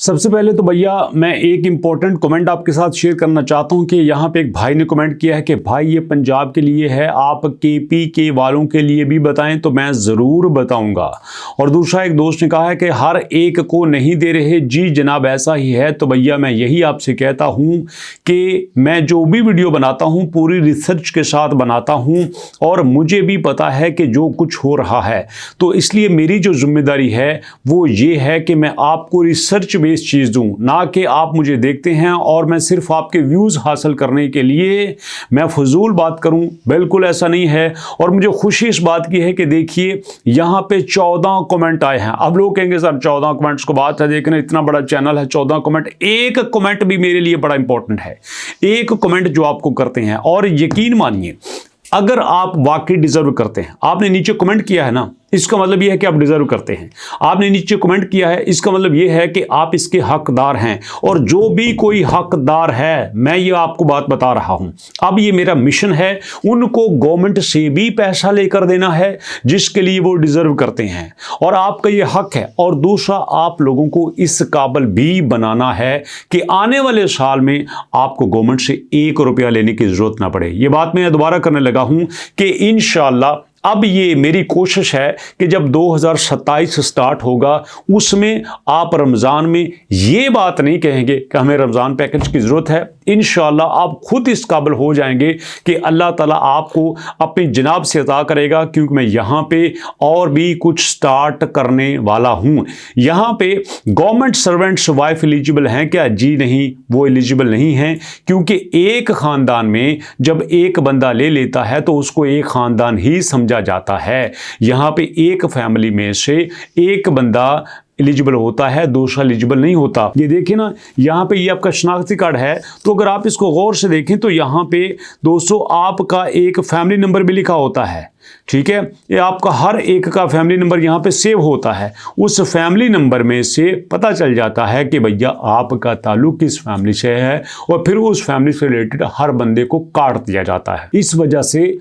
सबसे पहले तो भैया मैं एक इम्पॉर्टेंट कमेंट आपके साथ शेयर करना चाहता हूं कि यहाँ पे एक भाई ने कमेंट किया है कि भाई ये पंजाब के लिए है, आप केपी के वालों के लिए भी बताएं। तो मैं ज़रूर बताऊंगा। और दूसरा एक दोस्त ने कहा है कि हर एक को नहीं दे रहे। जी जनाब ऐसा ही है। तो भैया मैं यही आपसे कहता हूँ कि मैं जो भी वीडियो बनाता हूँ पूरी रिसर्च के साथ बनाता हूँ और मुझे भी पता है कि जो कुछ हो रहा है, तो इसलिए मेरी जो जिम्मेदारी है वो ये है कि मैं आपको रिसर्च बेस्ड चीज़ दूं, ना कि आप मुझे देखते हैं और मैं सिर्फ आपके व्यूज़ हासिल करने के लिए मैं फजूल बात करूं। बिल्कुल ऐसा नहीं है। और मुझे खुशी इस बात की है कि देखिए यहाँ पे 14 कमेंट आए हैं। अब लोग कहेंगे सर 14 कमेंट्स को बात है, देखना इतना बड़ा चैनल है, 14 कमेंट। एक कमेंट भी मेरे लिए बड़ा इंपॉर्टेंट है, एक कमेंट जो आपको करते हैं। और यकीन मानिए अगर आप वाकई डिजर्व करते हैं, आपने नीचे कमेंट किया है ना, इसका मतलब यह है कि आप डिजर्व करते हैं। आपने नीचे कमेंट किया है, इसका मतलब यह है कि आप इसके हकदार हैं। और जो भी कोई हकदार है, मैं ये आपको बात बता रहा हूं, अब ये मेरा मिशन है, उनको गवर्नमेंट से भी पैसा लेकर देना है जिसके लिए वो डिजर्व करते हैं। और आपका ये हक है। और दूसरा, आप लोगों को इस काबिल भी बनाना है कि आने वाले साल में आपको गवर्नमेंट से 1 रुपया लेने की जरूरत ना पड़े। ये बात मैं दोबारा करने लगा हूं कि इंशाअल्लाह अब ये मेरी कोशिश है कि जब 2027 स्टार्ट होगा उसमें आप रमज़ान में ये बात नहीं कहेंगे कि हमें रमज़ान पैकेज की ज़रूरत है। इंशाअल्लाह आप खुद इस काबिल हो जाएंगे कि अल्लाह ताला आपको अपनी जनाब से अता करेगा, क्योंकि मैं यहाँ पे और भी कुछ स्टार्ट करने वाला हूँ। यहाँ पे गवर्नमेंट सर्वेंट्स वाइफ एलिजिबल हैं क्या? जी नहीं, वो एलिजिबल नहीं हैं, क्योंकि एक ख़ानदान में जब एक बंदा ले लेता है तो उसको एक ख़ानदान ही समझा जाता है। यहाँ पे एक फैमिली में से एक बंदा एलिजिबल होता है, दूसरा एलिजिबल नहीं होता। ये देखिए ना, यहाँ पे ये आपका शनाख्ती कार्ड है, तो अगर आप इसको गौर से देखें तो यहाँ पे दोस्तों आपका एक फैमिली नंबर भी लिखा होता है। ठीक है, ये आपका हर एक का फैमिली नंबर यहाँ पे सेव होता है। उस फैमिली नंबर में से पता चल जाता है कि भैया आपका ताल्लुक किस फैमिली से है, और फिर उस फैमिली से रिलेटेड हर बंदे को काट दिया जाता है। इस वजह से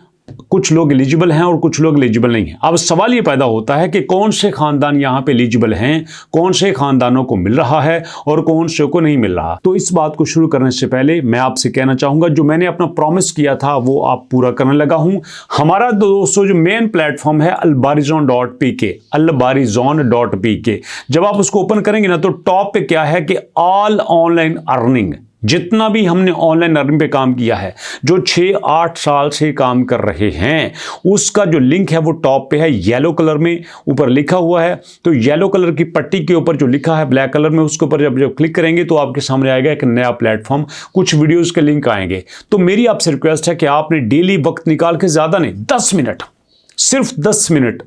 कुछ लोग एलिजिबल हैं और कुछ लोग एलिजिबल नहीं हैं। अब सवाल ये पैदा होता है कि कौन से खानदान यहाँ पे एलिजिबल हैं, कौन से खानदानों को मिल रहा है और कौन से को नहीं मिल रहा। तो इस बात को शुरू करने से पहले मैं आपसे कहना चाहूंगा, जो मैंने अपना प्रॉमिस किया था वो आप पूरा करने लगा हूं। हमारा दोस्तों जो मेन प्लेटफॉर्म है albarizon.pk, albarizon.pk, जब आप उसको ओपन करेंगे ना तो टॉप पे क्या है कि ऑल ऑनलाइन अर्निंग। जितना भी हमने ऑनलाइन अर्निंग पे काम किया है, जो 6-8 साल से काम कर रहे हैं, उसका जो लिंक है वो टॉप पे है, येलो कलर में ऊपर लिखा हुआ है। तो येलो कलर की पट्टी के ऊपर जो लिखा है ब्लैक कलर में, उसके ऊपर जब क्लिक करेंगे तो आपके सामने आएगा एक नया प्लेटफॉर्म, कुछ वीडियोस के लिंक आएंगे। तो मेरी आपसे रिक्वेस्ट है कि आपने डेली वक्त निकाल के, ज़्यादा नहीं 10 मिनट, सिर्फ 10 मिनट,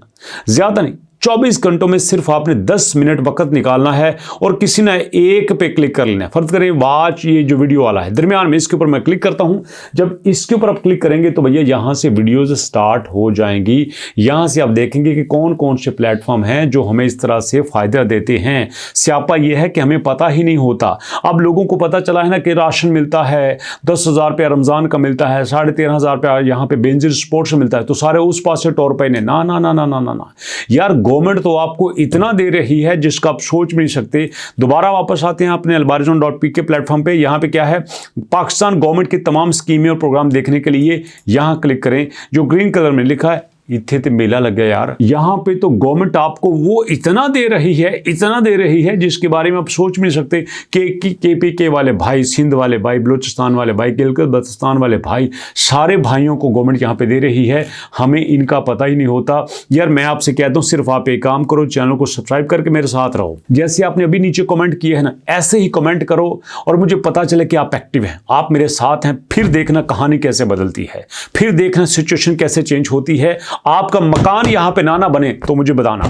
ज़्यादा नहीं, 24 घंटों में सिर्फ आपने 10 मिनट वक्त निकालना है और किसी ना एक पे क्लिक कर लेना है। फर्ज करें वाच ये जो वीडियो वाला है दरमियान में, इसके ऊपर मैं क्लिक करता हूं। जब इसके ऊपर आप क्लिक करेंगे तो भैया यहां से वीडियोस स्टार्ट हो जाएंगी। यहां से आप देखेंगे कि कौन कौन से प्लेटफॉर्म हैं जो हमें इस तरह से फायदा देते हैं। स्यापा यह है कि हमें पता ही नहीं होता। अब लोगों को पता चला है ना कि राशन मिलता है, 10,000 रुपया रमज़ान का मिलता है, 13,500 रुपया यहाँ पे बेंजीर स्पोर्ट से मिलता है, तो सारे उस पास से टोर पे ने ना ना ना ना ना ना ना यार, गवर्नमेंट तो आपको इतना दे रही है जिसका आप सोच भी नहीं सकते। दोबारा वापस आते हैं अपने albarizon.pk प्लेटफॉर्म पे। यहाँ पे क्या है, पाकिस्तान गवर्नमेंट की तमाम स्कीमें और प्रोग्राम देखने के लिए यहाँ क्लिक करें। जो ग्रीन कलर में लिखा है, इत्थे ते मेला लग गया यार। यहाँ पे तो गवर्नमेंट आपको वो इतना दे रही है, इतना दे रही है जिसके बारे में आप सोच भी नहीं सकते। केपीके वाले भाई, सिंध वाले भाई, बलूचिस्तान वाले भाई, गिलगित बल्तिस्तान वाले भाई, सारे भाइयों को गवर्नमेंट यहाँ पे दे रही है। हमें इनका पता ही नहीं होता यार। मैं आपसे कहता हूँ सिर्फ आप एक काम करो, चैनल को सब्सक्राइब करके मेरे साथ रहो। जैसे आपने अभी नीचे कमेंट किए है ना, ऐसे ही कमेंट करो और मुझे पता चले कि आप एक्टिव हैं, आप मेरे साथ हैं। फिर देखना कहानी कैसे बदलती है, फिर देखना सिचुएशन कैसे चेंज होती है। आपका मकान यहां पे ना बने तो मुझे बताना।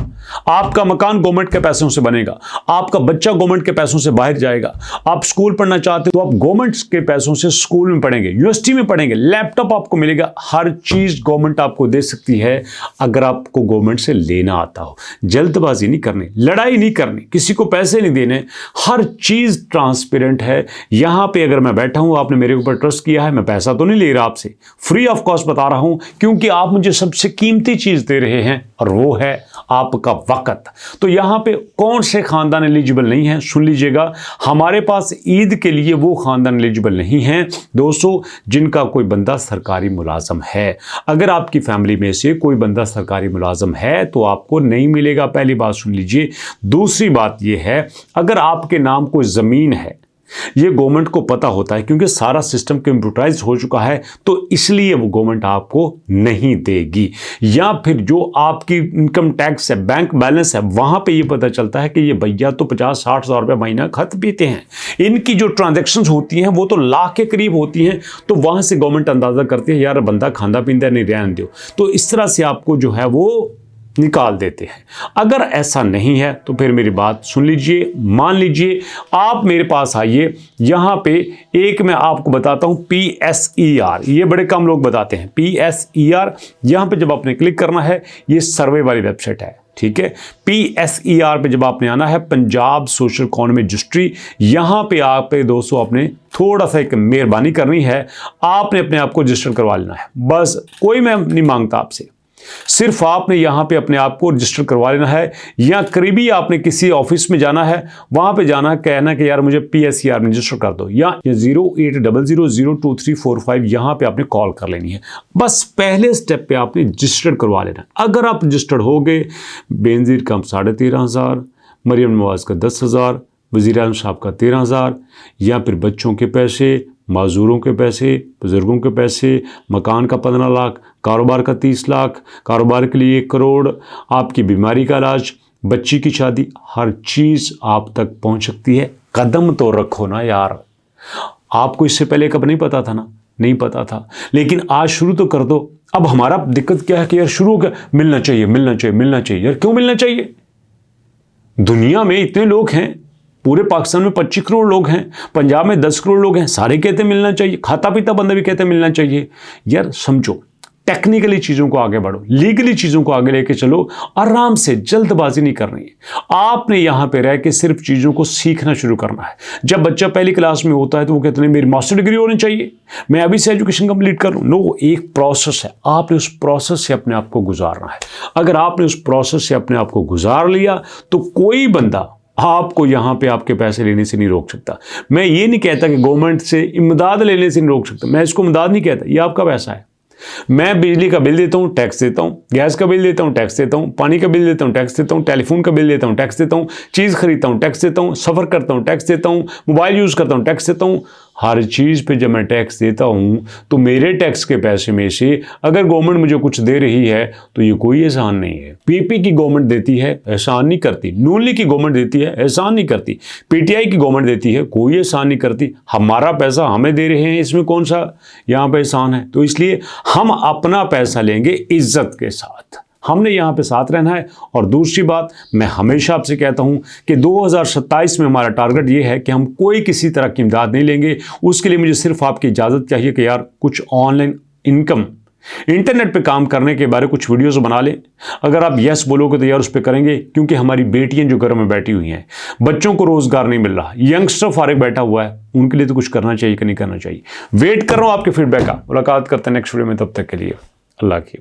आपका मकान गवर्नमेंट के पैसों से बनेगा, आपका बच्चा गवर्नमेंट के पैसों से बाहर जाएगा। आप स्कूल पढ़ना चाहते हो तो आप गवर्नमेंट के पैसों से स्कूल में पढ़ेंगे, यूनिवर्सिटी में पढ़ेंगे, लैपटॉप आपको मिलेगा। हर चीज गवर्नमेंट आपको दे सकती है अगर आपको गवर्नमेंट से लेना आता हो। जल्दबाजी नहीं करनी, लड़ाई नहीं करनी, किसी को पैसे नहीं देने। हर चीज ट्रांसपेरेंट है। यहां पे अगर मैं बैठा हूं, आपने मेरे ऊपर ट्रस्ट किया है, मैं पैसा तो नहीं ले रहा आपसे, फ्री ऑफ कॉस्ट बता रहा हूं, क्योंकि आप मुझे सबसे कीमती चीज दे रहे हैं और वो है आपका वक्त। तो यहां पे कौन से खानदान एलिजिबल नहीं है, सुन लीजिएगा। हमारे पास ईद के लिए वो खानदान एलिजिबल नहीं है दोस्तों जिनका कोई बंदा सरकारी मुलाजम है। अगर आपकी फैमिली में से कोई बंदा सरकारी मुलाजम है तो आपको नहीं मिलेगा, पहली बात सुन लीजिए। दूसरी बात यह है, अगर आपके नाम कोई ज़मीन है, ये गवर्नमेंट को पता होता है क्योंकि सारा सिस्टम कंप्यूटराइज हो चुका है, तो इसलिए वो गवर्नमेंट आपको नहीं देगी। या फिर जो आपकी इनकम टैक्स है, बैंक बैलेंस है, वहां पे ये पता चलता है कि ये भैया तो 50-60 हज़ार रुपये महीना खत पीते हैं, इनकी जो ट्रांजैक्शंस होती हैं वो तो लाख के करीब होती हैं, तो वहां से गवर्नमेंट अंदाजा करती है यार बंदा खांदा पींदा नहीं, रहने दो। तो इस तरह से आपको जो है वो निकाल देते हैं। अगर ऐसा नहीं है तो फिर मेरी बात सुन लीजिए, मान लीजिए आप मेरे पास आइए। यहाँ पे एक मैं आपको बताता हूँ PSER, ये बड़े कम लोग बताते हैं। PSER यहाँ पे जब आपने क्लिक करना है, ये सर्वे वाली वेबसाइट है, ठीक है। PSER पे जब आपने आना है, पंजाब सोशल इकोनॉमी रजिस्ट्री, यहाँ पे आप दोस्तों आपने थोड़ा सा एक मेहरबानी करनी है, आपने अपने आप को रजिस्टर करवा लेना है। बस कोई मैं नहीं मांगता आपसे, सिर्फ आपने यहां पे अपने आप को रजिस्टर करवा लेना है। या करीबी आपने किसी ऑफिस में जाना है, वहां पे जाना, कहना कि यार मुझे PSER में रजिस्टर कर दो, या 0800023445 यहां पे आपने कॉल कर लेनी है। बस पहले स्टेप पे आपने रजिस्टर करवा लेना। अगर आप रजिस्टर्ड हो गए, बेनजीर का 13,500, मरियम नवाज का 10,000, वज़ीर आज़म साहब का 13,000, या फिर बच्चों के पैसे, माजूरों के पैसे, बुजुर्गों के पैसे, मकान का 15 लाख, कारोबार का 30 लाख, कारोबार के लिए 1 करोड़, आपकी बीमारी का इलाज, बच्ची की शादी, हर चीज़ आप तक पहुंच सकती है। कदम तो रखो ना यार। आपको इससे पहले कब नहीं पता था ना? नहीं पता था, लेकिन आज शुरू तो कर दो। अब हमारा दिक्कत क्या है कि यार शुरू क्या, मिलना चाहिए मिलना चाहिए मिलना चाहिए। यार क्यों मिलना चाहिए? दुनिया में इतने लोग हैं, पूरे पाकिस्तान में 25 करोड़ लोग हैं, पंजाब में 10 करोड़ लोग हैं, सारे कहते हैं मिलना चाहिए, खाता पीता बंदा भी कहते हैं मिलना चाहिए। यार समझो, टेक्निकली चीज़ों को आगे बढ़ो, लीगली चीज़ों को आगे लेके चलो, आराम से, जल्दबाजी नहीं करनी है। आपने यहाँ पे रह के सिर्फ चीज़ों को सीखना शुरू करना है। जब बच्चा पहली क्लास में होता है तो वो कहते हैं मेरी मास्टर डिग्री होनी चाहिए, मैं अभी से एजुकेशन कंप्लीट कर लूँ। नो, एक प्रोसेस है, आपने उस प्रोसेस से अपने आप को गुजारना है। अगर आपने उस प्रोसेस से अपने आप को गुजार लिया तो कोई बंदा आपको यहाँ पे आपके पैसे लेने से नहीं रोक सकता। मैं ये नहीं कहता कि गवर्नमेंट से इमदाद लेने से नहीं रोक सकता, मैं इसको इमदाद नहीं कहता, ये आपका पैसा है। मैं बिजली का बिल देता हूँ, टैक्स देता हूँ, गैस का बिल देता हूँ, टैक्स देता हूँ, पानी का बिल देता हूँ, टैक्स देता हूँ, टेलीफोन का बिल देता हूँ, टैक्स देता हूँ, चीज़ खरीदता हूँ, टैक्स देता हूँ, सफ़र करता हूँ, टैक्स देता हूँ, मोबाइल यूज़ करता हूँ, टैक्स देता हूँ। हर चीज़ पे जब मैं टैक्स देता हूँ तो मेरे टैक्स के पैसे में से अगर गवर्नमेंट मुझे कुछ दे रही है तो ये कोई एहसान नहीं है। PP की गवर्नमेंट देती है, एहसान नहीं करती। नून लीग की गवर्नमेंट देती है, एहसान नहीं करती। PTI की गवर्नमेंट देती है, कोई एहसान नहीं करती। हमारा पैसा हमें दे रहे हैं, इसमें कौन सा यहाँ पे एहसान है? तो इसलिए हम अपना पैसा लेंगे इज्जत के साथ, हमने यहाँ पे साथ रहना है। और दूसरी बात, मैं हमेशा आपसे कहता हूँ कि 2027 में हमारा टारगेट ये है कि हम कोई किसी तरह की इमदाद नहीं लेंगे। उसके लिए मुझे सिर्फ आपकी इजाज़त चाहिए कि यार कुछ ऑनलाइन इनकम, इंटरनेट पे काम करने के बारे कुछ वीडियोस बना लें। अगर आप यस बोलोगे तो यार उस पर करेंगे, क्योंकि हमारी बेटियां जो घर में बैठी हुई हैं, बच्चों को रोज़गार नहीं मिल रहा, यंगस्टर फारिग बैठा हुआ है, उनके लिए तो कुछ करना चाहिए कि नहीं करना चाहिए। वेट कर रहा हूँ आपके फीडबैक का। मुलाकात करते हैं नेक्स्ट वीडियो में, तब तक के लिए अल्लाह की।